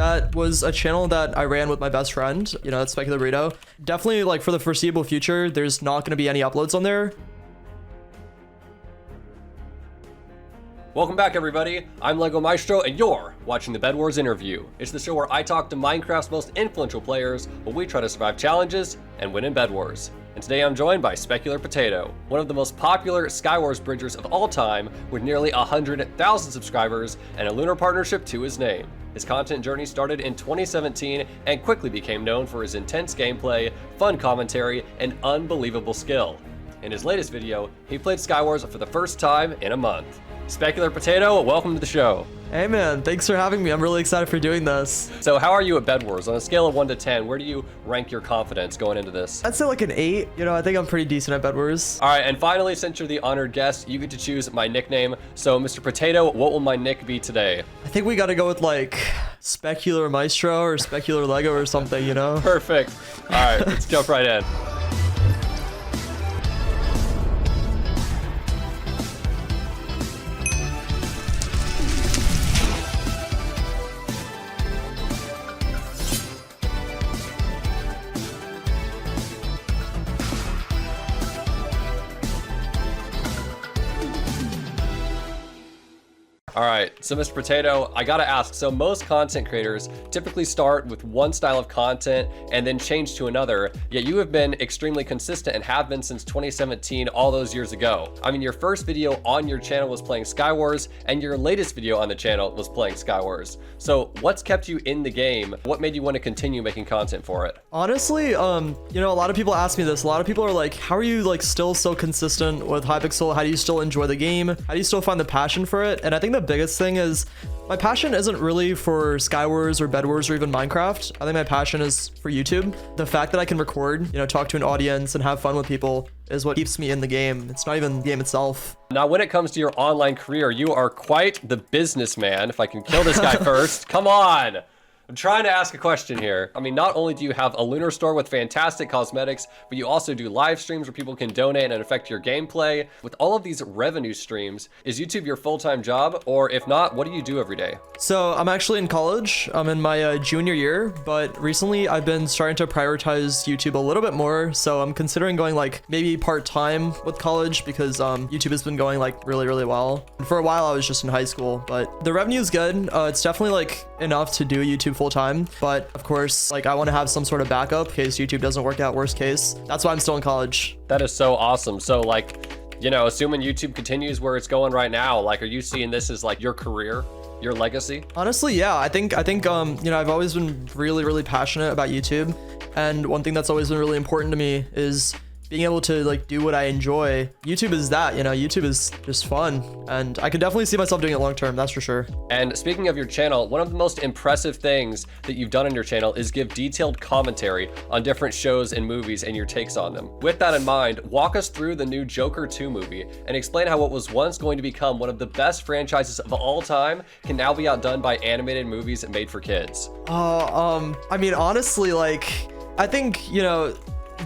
That was a channel that I ran with my best friend, you know, that's SpecularPotato. Definitely, like, for the foreseeable future, there's not going to be any uploads on there. Welcome back, everybody. I'm Lego Maestro, and you're watching the Bedwars interview. It's the show where I talk to Minecraft's most influential players while we try to survive challenges and win in Bedwars. And today I'm joined by SpecularPotato, one of the most popular Skywars bridgers of all time, with nearly 100,000 subscribers and a lunar partnership to his name. His content journey started in 2017 and quickly became known for his intense gameplay, fun commentary, and unbelievable skill. In his latest video, he played Skywars for the first time in a month. SpecularPotato, welcome to the show. Hey man, thanks for having me. I'm really excited for doing this. So how are you at Bedwars? On a scale of 1 to 10, where do you rank your confidence going into this? I'd say like an 8. You know, I think I'm pretty decent at Bedwars. All right, and finally, since you're the honored guest, you get to choose my nickname. So Mr. Potato, what will my nick be today? I think we gotta go with like Specular Maestro or Specular Lego or something, you know? Perfect. All right, let's jump right in. All right, so Mr. Potato, I gotta ask, so most content creators typically start with one style of content and then change to another, yet you have been extremely consistent and have been since 2017, all those years ago. I mean, your first video on your channel was playing Skywars, and your latest video on the channel was playing Skywars. So what's kept you in the game? What made you want to continue making content for it? Honestly, you know, a lot of people ask me this. A lot of people are like, how are you like still so consistent with Hypixel? How do you still enjoy the game? How do you still find the passion for it? And I think the biggest thing is my passion isn't really for Skywars or Bedwars or even Minecraft. I think my passion is for YouTube. The fact that I can record, you know, talk to an audience and have fun with people is what keeps me in the game. It's not even the game itself. Now, when it comes to your online career, you are quite the businessman. If I can kill this guy first, come on. I'm trying to ask a question here. I mean, not only do you have a lunar store with fantastic cosmetics, but you also do live streams where people can donate and affect your gameplay. With all of these revenue streams, is YouTube your full-time job? Or if not, what do you do every day? So I'm actually in college. I'm in my junior year, but recently I've been starting to prioritize YouTube a little bit more. So I'm considering going like maybe part-time with college because YouTube has been going like really well. And for a while I was just in high school, but the revenue is good. It's definitely like enough to do YouTube full-time, but of course, like I want to have some sort of backup in case YouTube doesn't work out, worst case. That's why I'm still in college. That is so awesome. So like, you know, assuming YouTube continues where it's going right now, like, are you seeing this as like your career, your legacy? Honestly, yeah, I think you know, I've always been really passionate about YouTube, and one thing that's always been really important to me is being able to like do what I enjoy. YouTube is that, you know, YouTube is just fun, and I can definitely see myself doing it long term, that's for sure. And speaking of your channel, one of the most impressive things that you've done on your channel is give detailed commentary on different shows and movies and your takes on them. With that in mind, walk us through the new Joker 2 movie and explain how what was once going to become one of the best franchises of all time can now be outdone by animated movies made for kids. I mean, honestly, like, I think, you know,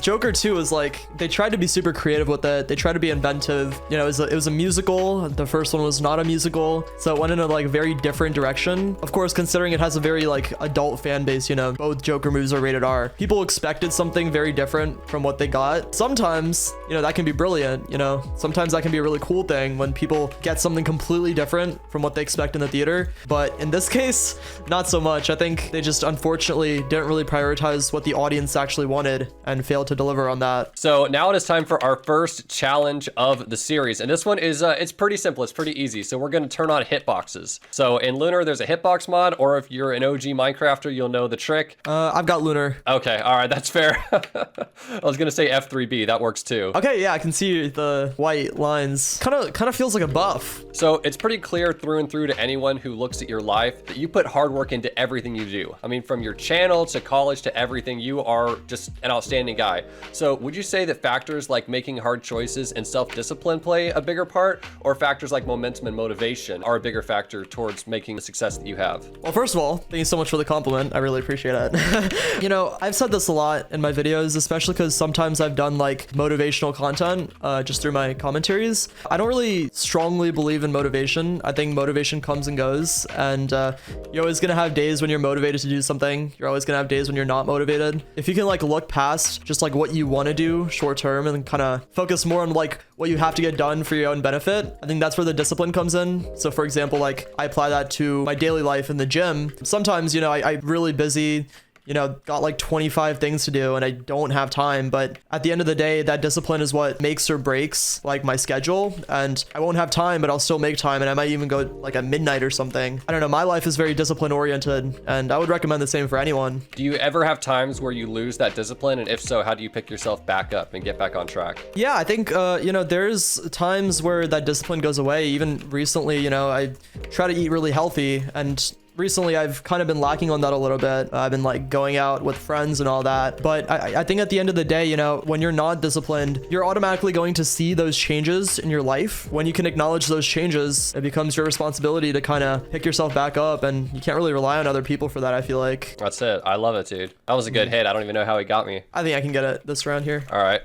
Joker 2 was like, they tried to be super creative with it. They tried to be inventive. You know, it was a musical. The first one was not a musical. So it went in a like very different direction. Of course, considering it has a very like adult fan base, you know, both Joker movies are rated R. People expected something very different from what they got. Sometimes, you know, that can be brilliant, you know. Sometimes that can be a really cool thing when people get something completely different from what they expect in the theater. But in this case, not so much. I think they just unfortunately didn't really prioritize what the audience actually wanted and failed to deliver on that. So now it is time for our first challenge of the series, and this one is it's pretty simple, it's pretty easy. So we're going to turn on hitboxes. So in Lunar there's a hitbox mod, or if you're an OG Minecrafter you'll know the trick. I've got Lunar. Okay, all right, that's fair. I was gonna say F3B, that works too. Okay, yeah, I can see the white lines. Kind of feels like a buff. So it's pretty clear through and through to anyone who looks at your life that you put hard work into everything you do. I mean, from your channel to college to everything, you are just an outstanding guy. guy. So would you say that factors like making hard choices and self-discipline play a bigger part, or factors like momentum and motivation are a bigger factor towards making the success that you have? Well, first of all, thank you so much for the compliment. I really appreciate it. You know, I've said this a lot in my videos, especially because sometimes I've done like motivational content just through my commentaries. I don't really strongly believe in motivation. I think motivation comes and goes, and you're always gonna have days when you're motivated to do something. You're always gonna have days when you're not motivated. If you can like look past just like what you want to do short term and kind of focus more on like what you have to get done for your own benefit, I think that's where the discipline comes in. So for example, like I apply that to my daily life in the gym. Sometimes, you know, I'm really busy, you know, got like 25 things to do and I don't have time. But at the end of the day, that discipline is what makes or breaks like my schedule. And I won't have time, but I'll still make time. And I might even go like at midnight or something. I don't know. My life is very discipline oriented, and I would recommend the same for anyone. Do you ever have times where you lose that discipline? And if so, how do you pick yourself back up and get back on track? Yeah, I think, you know, there's times where that discipline goes away. Even recently, you know, I try to eat really healthy, and recently I've kind of been lacking on that a little bit. I've been like going out with friends and all that. But I think at the end of the day, you know, when you're not disciplined, you're automatically going to see those changes in your life. When you can acknowledge those changes, it becomes your responsibility to kind of pick yourself back up, and you can't really rely on other people for that, I feel like. That's it. I love it, dude. That was a good hit. I don't even know how he got me. I think I can get it this round here. All right.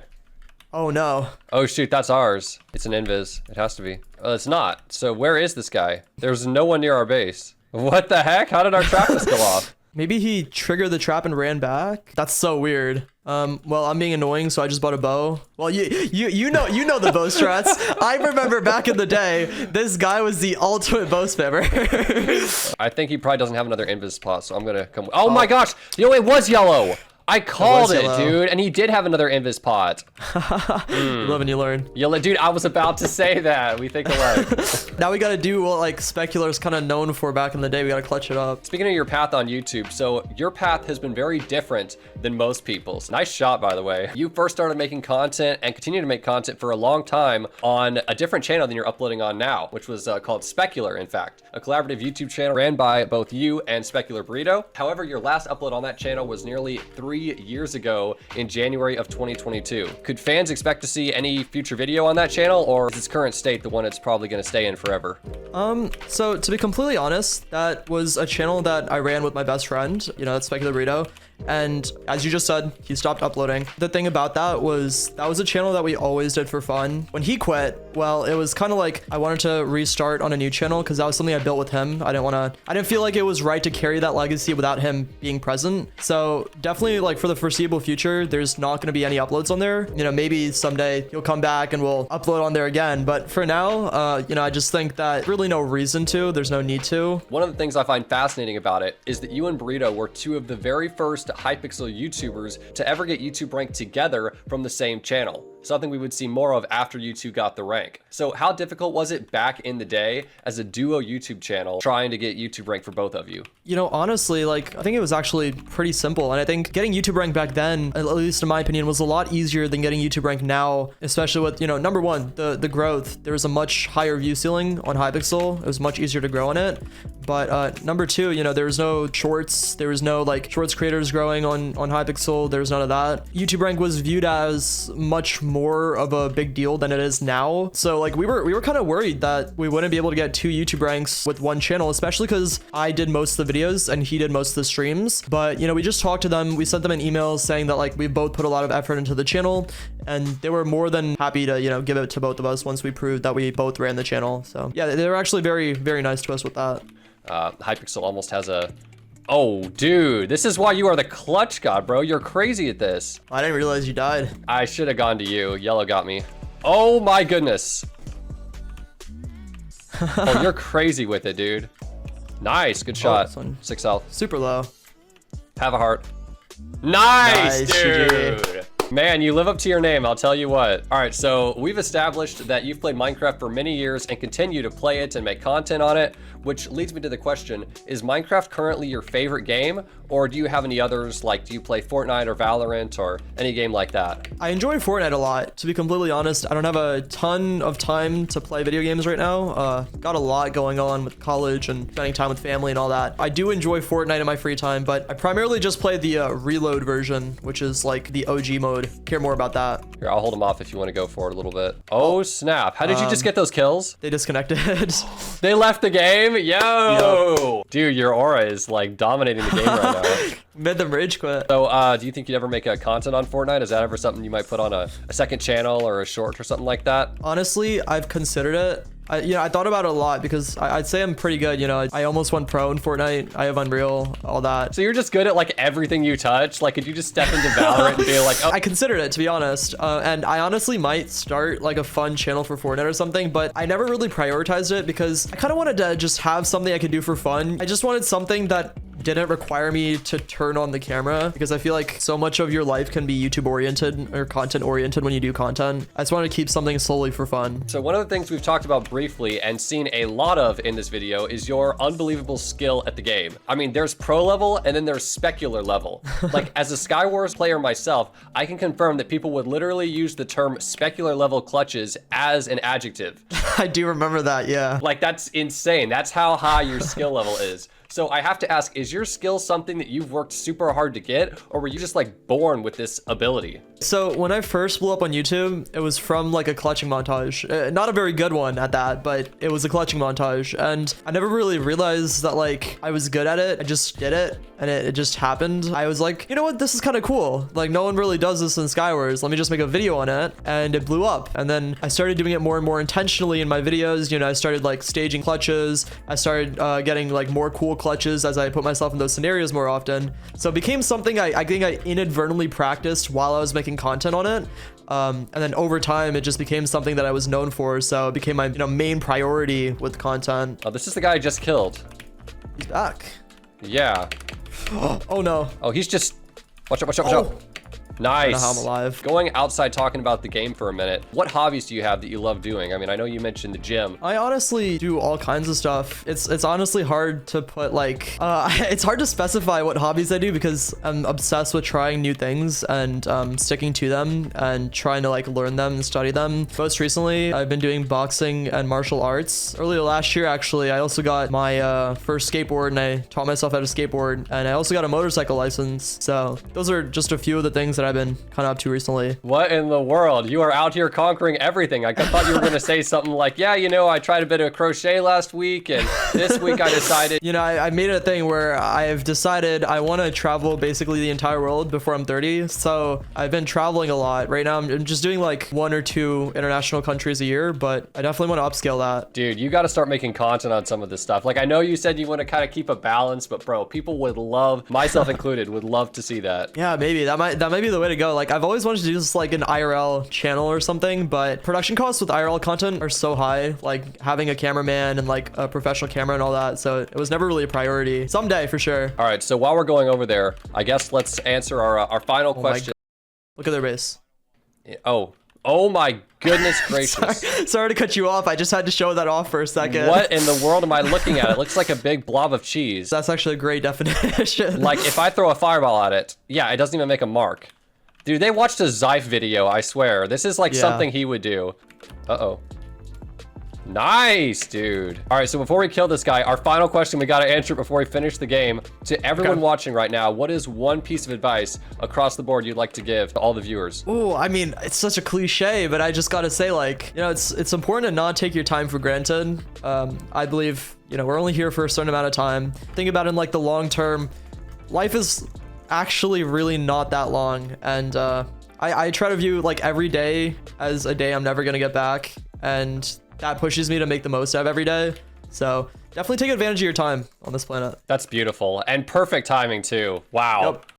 Oh no. Oh shoot, that's ours. It's an invis. It has to be. It's not. So where is this guy? There's no one near our base. What the heck? How did our trap just go off? Maybe he triggered the trap and ran back. That's so weird. Well, I'm being annoying, so I just bought a bow. Well, you know the bow strats. I remember back in the day, this guy was the ultimate bow spammer. I think he probably doesn't have another invis spot, so I'm gonna come. Oh my gosh! You know, it was yellow. I called it, dude, and he did have another invis pot. You live and you learn. Dude, I was about to say that. We think alike. Now we gotta do what like Specular's kind of known for back in the day. We gotta clutch it up. Speaking of your path on YouTube, so your path has been very different than most people's. Nice shot, by the way. You first started making content and continue to make content for a long time on a different channel than you're uploading on now, which was called Specular, in fact, a collaborative YouTube channel ran by both you and SpecularPotato. However, your last upload on that channel was nearly 3 years ago in January of 2022. Could fans expect to see any future video on that channel, or is its current state the one it's probably going to stay in forever? So to be completely honest, that was a channel that I ran with my best friend, you know, that's SpecularPotato. And as you just said, he stopped uploading. The thing about that was a channel that we always did for fun. When he quit, well, it was kind of like I wanted to restart on a new channel because that was something I built with him. I didn't feel like it was right to carry that legacy without him being present. So definitely, like, for the foreseeable future, there's not going to be any uploads on there. You know, maybe someday he'll come back and we'll upload on there again. But for now, you know, I just think that really no reason to. There's no need to. One of the things I find fascinating about it is that you and Burrito were two of the very first Hypixel YouTubers to ever get YouTube ranked together from the same channel. Something we would see more of after you two got the rank. So how difficult was it back in the day as a duo YouTube channel trying to get YouTube ranked for both of you? You know, honestly, like, I think it was actually pretty simple. And I think getting YouTube ranked back then, at least in my opinion, was a lot easier than getting YouTube ranked now, especially with, you know, number one, the growth. There was a much higher view ceiling on Hypixel. It was much easier to grow on it. But number two, you know, there was no shorts. There was no like shorts creators growing on Hypixel. There was none of that. YouTube rank was viewed as much more of a big deal than it is now. So like we were kind of worried that we wouldn't be able to get 2 YouTube ranks with one channel, especially because I did most of the videos and he did most of the streams. But you know, we just talked to them. We sent them an email saying that like we both put a lot of effort into the channel, and they were more than happy to, you know, give it to both of us once we proved that we both ran the channel. So yeah, they were actually very, very nice to us with that. Hypixel almost has a... Oh, dude, this is why you are the clutch god, bro. You're crazy at this. I didn't realize you died. I should have gone to you. Yellow got me. Oh my goodness. Oh, you're crazy with it, dude. Nice, good shot. 6 health. Super low. Have a heart. Nice, dude. GG. Man, you live up to your name, I'll tell you what. All right, so we've established that you've played Minecraft for many years and continue to play it and make content on it, which leads me to the question, is Minecraft currently your favorite game? Or do you have any others, like do you play Fortnite or Valorant or any game like that? I enjoy Fortnite a lot. To be completely honest, I don't have a ton of time to play video games right now. Got a lot going on with college and spending time with family and all that. I do enjoy Fortnite in my free time, but I primarily just play the reload version, which is like the OG mode would care more about that. Here, I'll hold him off if you want to go for it a little bit. Oh, snap. How did you just get those kills? They disconnected. They left the game? Yo! Yep. Dude, your aura is like dominating the game right now. Made them rage quit. So, do you think you'd ever make a content on Fortnite? Is that ever something you might put on a second channel or a short or something like that? Honestly, I've considered it. I thought about it a lot because I'd say I'm pretty good. You know, I almost went pro in Fortnite. I have Unreal, all that. So you're just good at like everything you touch? Like, could you just step into Valorant and be like, oh. I considered it, to be honest. And I honestly might start like a fun channel for Fortnite or something, but I never really prioritized it because I kind of wanted to just have something I could do for fun. I just wanted something that didn't require me to turn on the camera because I feel like so much of your life can be YouTube oriented or content oriented when you do content. I just wanted to keep something solely for fun. So one of the things we've talked about briefly and seen a lot of in this video is your unbelievable skill at the game. I mean, there's pro level and then there's specular level. Like, as a Skywars player myself, I can confirm that people would literally use the term specular level clutches as an adjective. I do remember that, yeah. Like, that's insane. That's how high your skill level is. So I have to ask, is your skill something that you've worked super hard to get, or were you just like born with this ability? So when I first blew up on YouTube, it was from like a clutching montage. Not a very good one at that, but it was a clutching montage. And I never really realized that like I was good at it. I just did it and it just happened. I was like, you know what? This is kind of cool. Like, no one really does this in Skywars. Let me just make a video on it. And it blew up. And then I started doing it more and more intentionally in my videos. You know, I started like staging clutches. I started getting like more cool clutches as I put myself in those scenarios more often. So it became something I think I inadvertently practiced while I was making content on it. And then over time, it just became something that I was known for. So it became my main priority with content. Oh, this is the guy I just killed. He's back. Yeah. Oh no. Oh, he's just... Watch out, watch out, watch out. Nice. I don't know how I'm alive. Going outside talking about the game for a minute, what hobbies do you have that you love doing? I mean, I know you mentioned the gym. I honestly do all kinds of stuff. It's honestly hard to put like, it's hard to specify what hobbies I do because I'm obsessed with trying new things and sticking to them and trying to like learn them and study them. Most recently, I've been doing boxing and martial arts. Earlier last year, actually, I also got my first skateboard and I taught myself how to skateboard, and I also got a motorcycle license. So those are just a few of the things that I've been kind of up to recently. What in the world? You are out here conquering everything. I thought you were going to say something like, yeah, you know, I tried a bit of crochet last week and this week I decided. You know, I made it a thing where I've decided I want to travel basically the entire world before I'm 30. So I've been traveling a lot. Right now, I'm just doing like 1 or 2 international countries a year, but I definitely want to upscale that. Dude, you got to start making content on some of this stuff. Like, I know you said you want to kind of keep a balance, but bro, people would love, myself included, would love to see that. Yeah, maybe that might be the way to go. Like, I've always wanted to do this like an IRL channel or something, but production costs with IRL content are so high, like having a cameraman and like a professional camera and all that. So it was never really a priority. Someday for sure. All right, so while we're going over there, I guess let's answer our final question. Look at their base. Oh my goodness gracious. Sorry to cut you off. I just had to show that off for a second. What in the world am I looking at? It looks like a big blob of cheese. That's actually a great definition. Like, if I throw a fireball at it, yeah, it doesn't even make a mark. Dude, they watched a Zyfe video, I swear. This is like something he would do. Uh-oh. Nice, dude. All right, so before we kill this guy, our final question, we got to answer it before we finish the game. To everyone watching right now, what is one piece of advice across the board you'd like to give to all the viewers? Oh, I mean, it's such a cliche, but I just got to say, like, you know, it's important to not take your time for granted. I believe, you know, we're only here for a certain amount of time. Think about it in like the long term. Life is actually really not that long. And I try to view like every day as a day I'm never going to get back. And that pushes me to make the most out of every day. So definitely take advantage of your time on this planet. That's beautiful and perfect timing too. Wow. Yep.